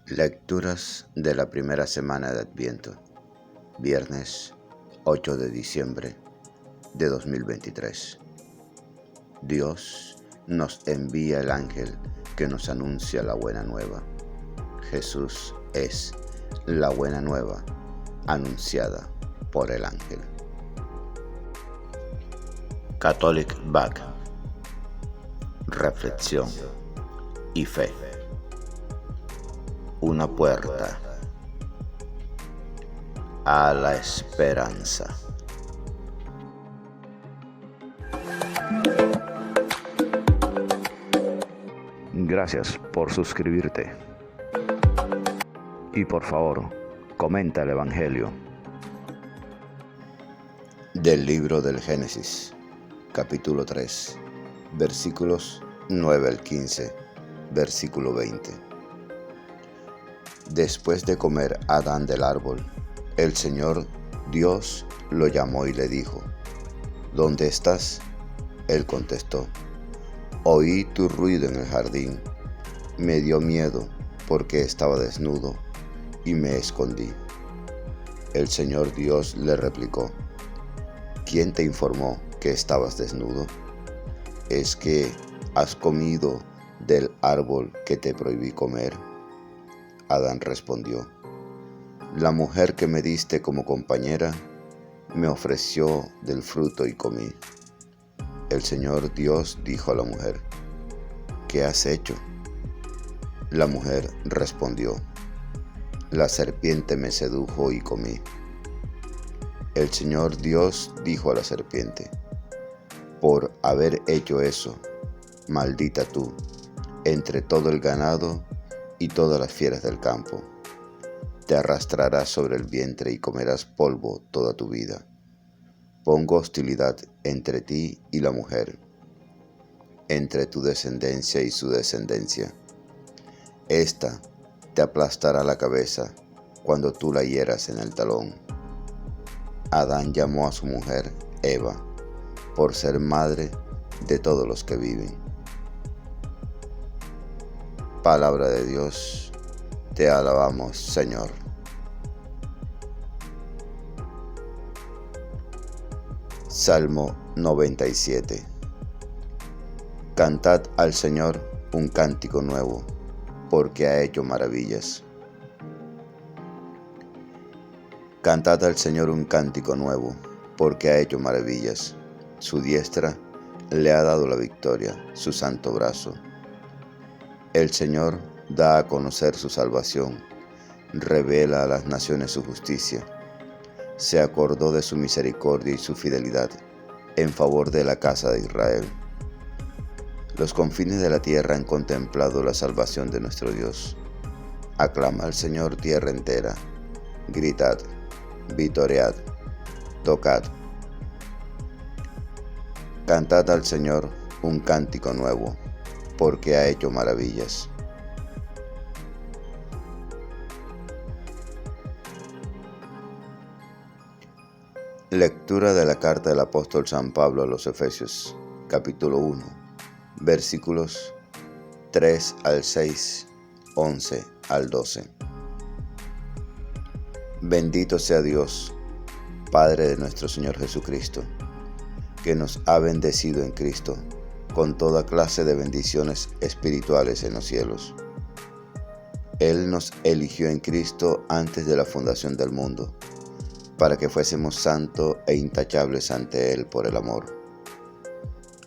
Lecturas de la primera semana de Adviento, viernes 8 de diciembre de 2023. Dios nos envía el ángel que nos anuncia la buena nueva. Jesús es la buena nueva anunciada por el ángel. Catholic Back. Reflexión y fe. Una puerta a la esperanza. Gracias por suscribirte. Y por favor, comenta el Evangelio. Del libro del Génesis, capítulo 3, versículos 9 al 15, versículo 20. Después de comer Adán del árbol, el Señor Dios lo llamó y le dijo: ¿Dónde estás? Él contestó: oí tu ruido en el jardín. Me dio miedo porque estaba desnudo y me escondí. El Señor Dios le replicó: ¿quién te informó que estabas desnudo? ¿Es que has comido del árbol que te prohibí comer? Adán respondió: la mujer que me diste como compañera me ofreció del fruto y comí. El Señor Dios dijo a la mujer: ¿qué has hecho? La mujer respondió: la serpiente me sedujo y comí. El Señor Dios dijo a la serpiente: por haber hecho eso, maldita tú entre todo el ganado y todas las fieras del campo. Te arrastrarás sobre el vientre y comerás polvo toda tu vida. Pongo hostilidad entre ti y la mujer, entre tu descendencia y su descendencia. Esta te aplastará la cabeza cuando tú la hieras en el talón. Adán llamó a su mujer Eva, por ser madre de todos los que viven. Palabra de Dios, te alabamos, Señor. Salmo 97. Cantad al Señor un cántico nuevo, porque ha hecho maravillas. Cantad al Señor un cántico nuevo, porque ha hecho maravillas. Su diestra le ha dado la victoria, su santo brazo. El Señor da a conocer su salvación, revela a las naciones su justicia. Se acordó de su misericordia y su fidelidad en favor de la casa de Israel. Los confines de la tierra han contemplado la salvación de nuestro Dios. Aclama al Señor tierra entera, gritad, vitoread, tocad. Cantad al Señor un cántico nuevo, porque ha hecho maravillas. Lectura de la carta del apóstol San Pablo a los Efesios, capítulo 1, versículos 3 al 6, 11 al 12. Bendito sea Dios, Padre de nuestro Señor Jesucristo, que nos ha bendecido en Cristo con toda clase de bendiciones espirituales en los cielos. Él nos eligió en Cristo antes de la fundación del mundo, para que fuésemos santos e intachables ante Él por el amor.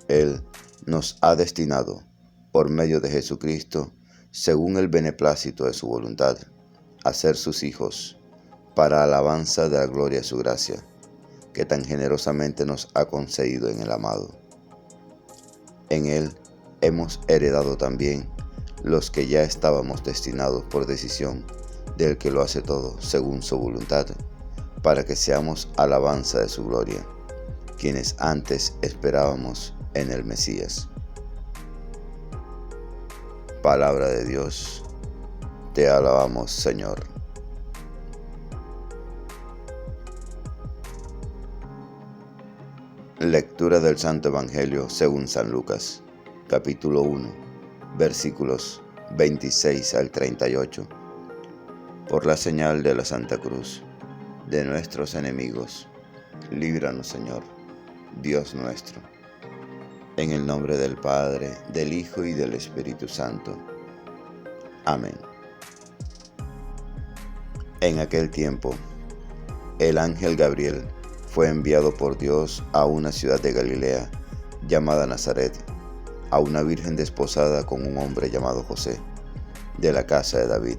Él nos ha destinado, por medio de Jesucristo, según el beneplácito de su voluntad, a ser sus hijos, para alabanza de la gloria de su gracia, que tan generosamente nos ha concedido en el amado. En Él hemos heredado también los que ya estábamos destinados por decisión del que lo hace todo según su voluntad, para que seamos alabanza de su gloria, quienes antes esperábamos en el Mesías. Palabra de Dios, te alabamos, Señor. Lectura del Santo Evangelio según San Lucas, capítulo 1, versículos 26 al 38 Por la señal de la Santa Cruz de nuestros enemigos, líbranos, Señor, Dios nuestro. En el nombre del Padre, del Hijo y del Espíritu Santo. Amén. En aquel tiempo, el ángel Gabriel fue enviado por Dios a una ciudad de Galilea llamada Nazaret, a una virgen desposada con un hombre llamado José, de la casa de David.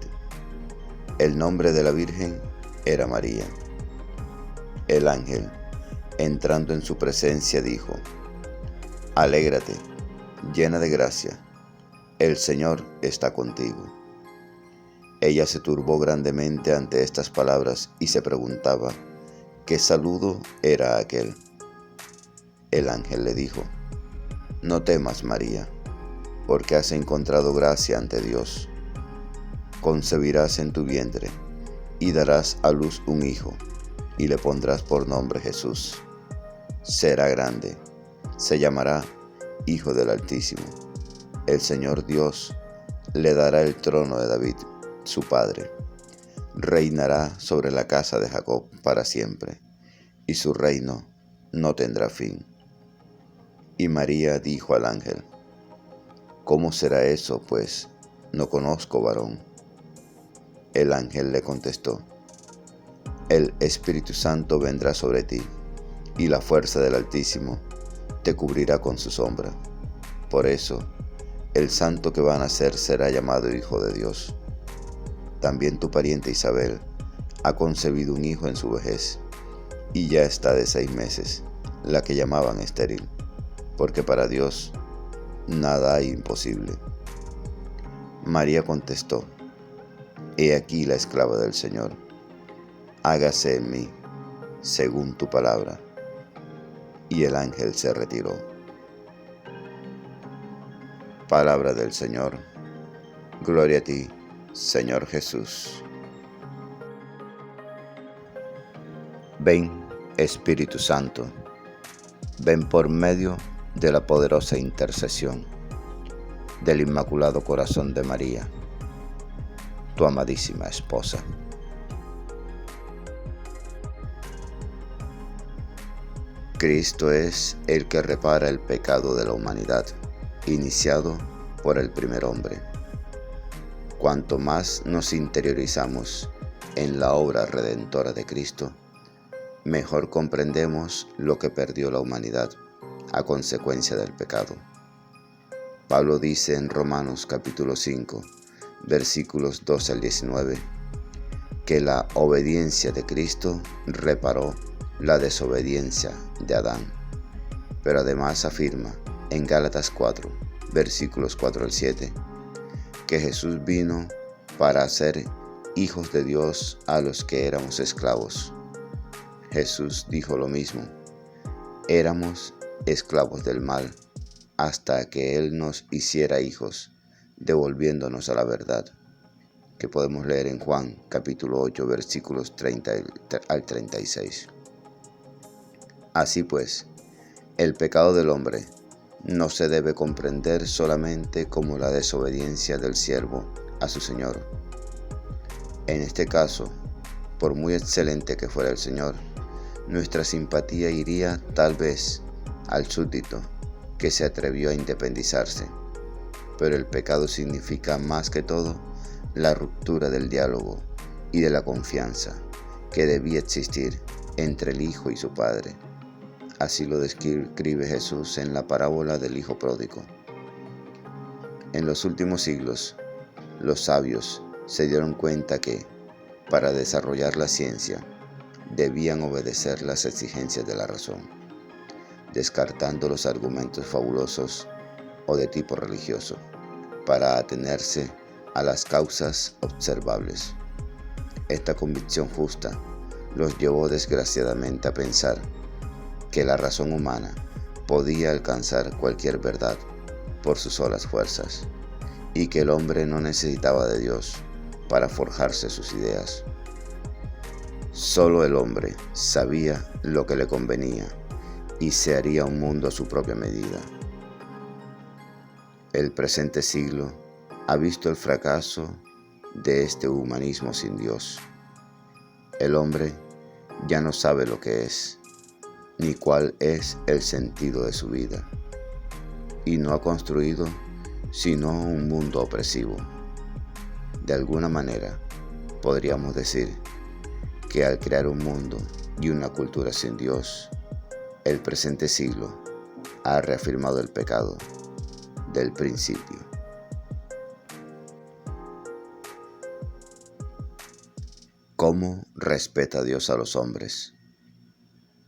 El nombre de la virgen era María. El ángel, entrando en su presencia, dijo: Alégrate, llena de gracia, el Señor está contigo. Ella se turbó grandemente ante estas palabras y se preguntaba qué saludo era aquel. El ángel le dijo: No temas, María, porque has encontrado gracia ante Dios. Concebirás en tu vientre y darás a luz un hijo, y le pondrás por nombre Jesús. Será grande, se llamará Hijo del Altísimo. El Señor Dios le dará el trono de David, su padre. Reinará sobre la casa de Jacob para siempre, y su reino no tendrá fin. Y María dijo al ángel: ¿Cómo será eso, pues no conozco varón? El ángel le contestó: El Espíritu Santo vendrá sobre ti, y la fuerza del Altísimo te cubrirá con su sombra. Por eso, el santo que va a nacer será llamado Hijo de Dios. También tu pariente Isabel ha concebido un hijo en su vejez, y ya está de 6 meses, la que llamaban estéril, porque para Dios nada hay imposible. María contestó: He aquí la esclava del Señor, hágase en mí según tu palabra. Y el ángel se retiró. Palabra del Señor. Gloria a ti, Señor Jesús. Ven, Espíritu Santo, ven por medio de la poderosa intercesión del Inmaculado Corazón de María, tu amadísima esposa. Cristo es el que repara el pecado de la humanidad, iniciado por el primer hombre. Cuanto más nos interiorizamos en la obra redentora de Cristo, mejor comprendemos lo que perdió la humanidad a consecuencia del pecado. Pablo dice en Romanos capítulo 5, versículos 12 al 19, que la obediencia de Cristo reparó la desobediencia de Adán. Pero además afirma en Gálatas 4, versículos 4 al 7, que Jesús vino para hacer hijos de Dios a los que éramos esclavos. Jesús dijo lo mismo: éramos esclavos del mal hasta que Él nos hiciera hijos, devolviéndonos a la verdad, que podemos leer en Juan capítulo 8, versículos 30 al 36. Así pues, el pecado del hombre no se debe comprender solamente como la desobediencia del siervo a su Señor. En este caso, por muy excelente que fuera el Señor, nuestra simpatía iría tal vez al súbdito que se atrevió a independizarse. Pero el pecado significa más que todo la ruptura del diálogo y de la confianza que debía existir entre el Hijo y su Padre. Así lo describe Jesús en la parábola del Hijo Pródigo. En los últimos siglos, los sabios se dieron cuenta que, para desarrollar la ciencia, debían obedecer las exigencias de la razón, descartando los argumentos fabulosos o de tipo religioso, para atenerse a las causas observables. Esta convicción justa los llevó desgraciadamente a pensar que la razón humana podía alcanzar cualquier verdad por sus solas fuerzas, y que el hombre no necesitaba de Dios para forjarse sus ideas. Solo el hombre sabía lo que le convenía y se haría un mundo a su propia medida. El presente siglo ha visto el fracaso de este humanismo sin Dios. El hombre ya no sabe lo que es, ni cuál es el sentido de su vida, y no ha construido sino un mundo opresivo. De alguna manera, podríamos decir que al crear un mundo y una cultura sin Dios, el presente siglo ha reafirmado el pecado del principio. ¿Cómo respeta Dios a los hombres?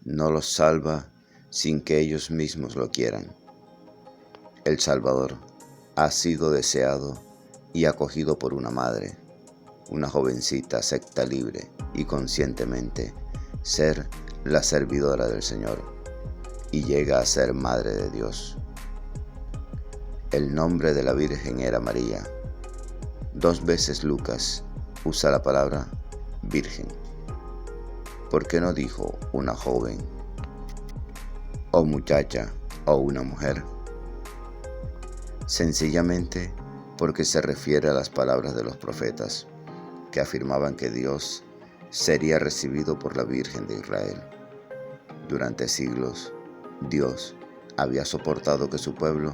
No los salva sin que ellos mismos lo quieran. El Salvador ha sido deseado y acogido por una madre, una jovencita acepta libre y conscientemente ser la servidora del Señor y llega a ser madre de Dios. El nombre de la Virgen era María. 2 veces Lucas usa la palabra virgen. ¿Por qué no dijo una joven, o muchacha, o una mujer? Sencillamente porque se refiere a las palabras de los profetas, que afirmaban que Dios sería recibido por la Virgen de Israel. Durante siglos, Dios había soportado que su pueblo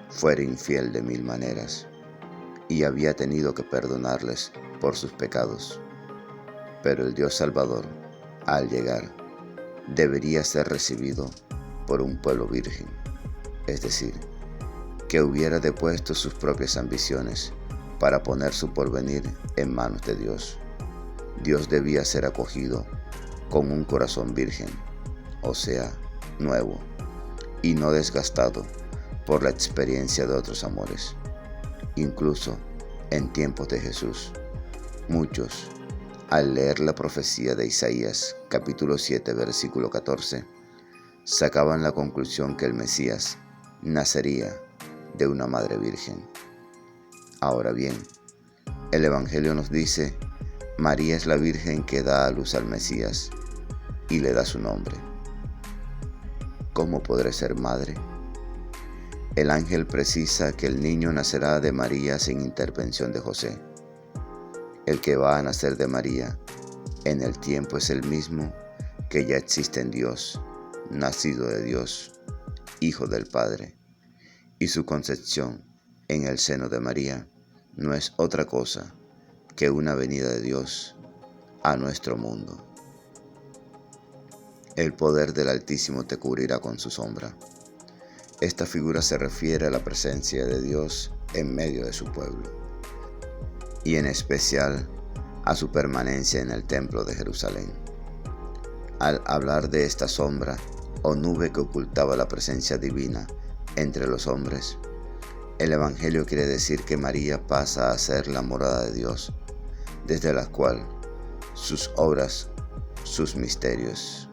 fuera infiel de 1000 maneras, y había tenido que perdonarles por sus pecados. Pero el Dios Salvador, al llegar, debería ser recibido por un pueblo virgen, es decir, que hubiera depuesto sus propias ambiciones para poner su porvenir en manos de Dios. Dios debía ser acogido con un corazón virgen, o sea, nuevo, y no desgastado por la experiencia de otros amores. Incluso en tiempos de Jesús, muchos, al leer la profecía de Isaías, capítulo 7, versículo 14, sacaban la conclusión que el Mesías nacería de una madre virgen. Ahora bien, el Evangelio nos dice: María es la Virgen que da a luz al Mesías y le da su nombre. ¿Cómo podré ser madre? El ángel precisa que el niño nacerá de María sin intervención de José. El que va a nacer de María en el tiempo es el mismo que ya existe en Dios, nacido de Dios, Hijo del Padre, y su concepción en el seno de María no es otra cosa que una venida de Dios a nuestro mundo. El poder del Altísimo te cubrirá con su sombra. Esta figura se refiere a la presencia de Dios en medio de su pueblo, y en especial a su permanencia en el templo de Jerusalén. Al hablar de esta sombra o nube que ocultaba la presencia divina entre los hombres, el Evangelio quiere decir que María pasa a ser la morada de Dios, desde la cual sus obras, sus misterios.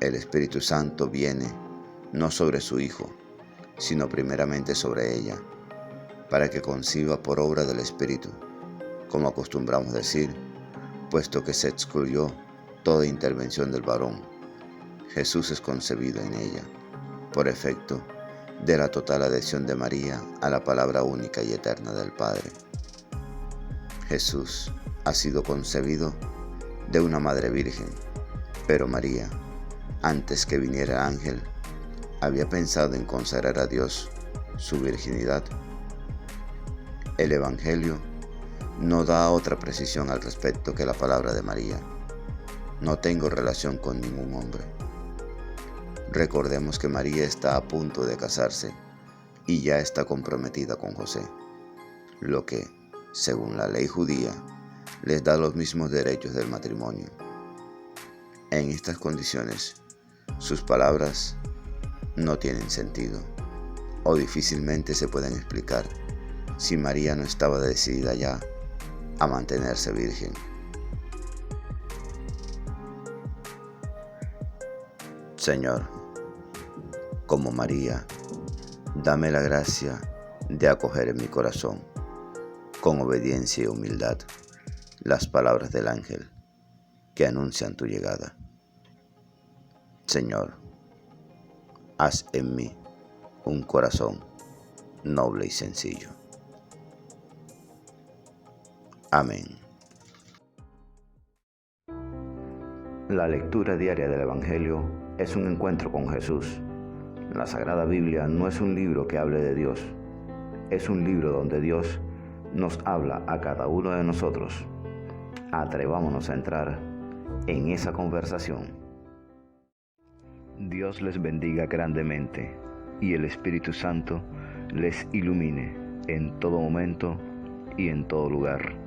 El Espíritu Santo viene no sobre su Hijo, sino primeramente sobre ella, para que conciba por obra del Espíritu, como acostumbramos decir, puesto que se excluyó toda intervención del varón. Jesús es concebido en ella, por efecto de la total adhesión de María a la palabra única y eterna del Padre. Jesús ha sido concebido de una madre virgen, pero María, antes que viniera el ángel, había pensado en consagrar a Dios su virginidad. El Evangelio no da otra precisión al respecto que la palabra de María: no tengo relación con ningún hombre. Recordemos que María está a punto de casarse y ya está comprometida con José, lo que, según la ley judía, les da los mismos derechos del matrimonio. En estas condiciones, sus palabras no tienen sentido, o difícilmente se pueden explicar si María no estaba decidida ya a mantenerse virgen. Señor, como María, dame la gracia de acoger en mi corazón, con obediencia y humildad, las palabras del ángel que anuncian tu llegada. Señor, haz en mí un corazón noble y sencillo. Amén. La lectura diaria del Evangelio es un encuentro con Jesús. La Sagrada Biblia no es un libro que hable de Dios, es un libro donde Dios nos habla a cada uno de nosotros. Atrevámonos a entrar en esa conversación. Dios les bendiga grandemente y el Espíritu Santo les ilumine en todo momento y en todo lugar.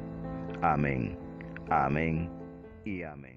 Amén, amén y amén.